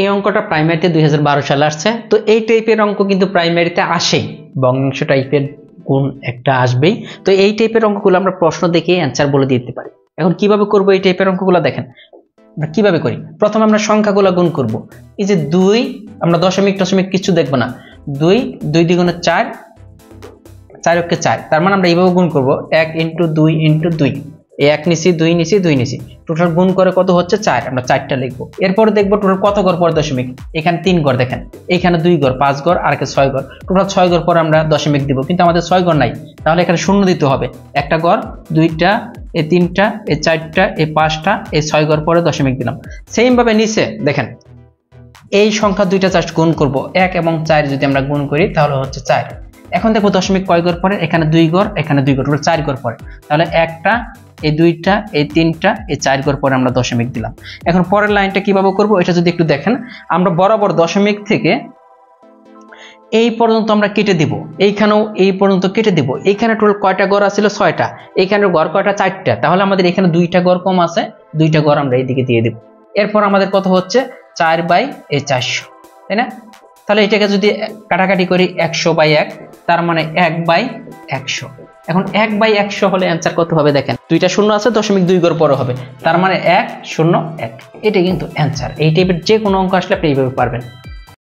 এই অঙ্কটা প্রাইমারিতে 2012 সালে আসছে। তো এই টাইপের অঙ্ক কিন্তু প্রাইমারিতে আসেই, ভগ্নাংশ টাইপের গুণ একটা আসবেই। তো এই টাইপের অঙ্কগুলো আমরা প্রশ্ন দেখে অ্যান্সার বলে দিতে পারি। এখন কিভাবে করব এই টাইপের অঙ্কগুলো দেখেন আমরা কিভাবে করি। প্রথমে আমরা সংখ্যাগুলো গুণ করব। এই যে 2, আমরা দশমিক টশমিক কিছু দেখব না, 2 2 দ্বিগুণে 4, 4 অক্ষে 4, তার মানে আমরা এইভাবে গুণ করব 1 × 2 × 2, এই 1 নিছি 2 নিছি 2 নিছি, টোটাল গুণ করে কত হচ্ছে 4, আমরা 4টা লিখবো। এরপর দেখবো টোটাল কত ঘর পরে দশমিক, এখানে 3 ঘর, দেখেন এখানে 2 ঘর, 5 ঘর আর এখানে 6 ঘর, টোটাল 6 ঘর পরে আমরা দশমিক দিব, কিন্তু আমাদের 6 ঘর নাই, তাহলে এখানে শূন্য দিতে হবে। একটা ঘর, 2টা, এই 3টা, এই 4টা, এই 5টা, এই 6 ঘর পরে দশমিক দিলাম। সেম ভাবে নিচে দেখেন এই সংখ্যা দুইটা জাস্ট গুণ করব, 1 এবং 4 যদি আমরা গুণ করি তাহলে হচ্ছে 4। এখন দেখো দশমিক কয় ঘর পরে, এখানে 2 ঘর, এখানে 2 ঘর, টোটাল 4 ঘর পরে, তাহলে একটা, এই 2টা, এই 3টা, এই 4 ঘর পরে আমরা দশমিক দিলাম। এখন পরের লাইনটা কিভাবে করব এটা যদি একটু দেখেন, আমরা বরাবর দশমিক থেকে এই পর্যন্ত আমরা কেটে দিব, এইখানেও এই পর্যন্ত কেটে দিব। এইখানে টোটাল কয়টা ঘর আছিল, 6টা, এইখানে ঘর কয়টা, 4টা, তাহলে আমাদের এখানে 2টা ঘর কম আছে, 2টা ঘর আমরা এইদিকে দিয়ে দিব। এরপর আমাদের কত হচ্ছে 4/400, তাই না? তাহলে এটাকে যদি কাটাকাটি করি 100/1, তার মানে 1/100। এখন 1/100 হলে অ্যান্সার কত হবে দেখেন, 2টা শূন্য আছে, দশমিক 2 ঘর পরে হবে, তার মানে 101। এটা কিন্তু অ্যান্সার। এই টাইপের যে কোনো অঙ্ক আসলে আপনি এইভাবে পারবেন।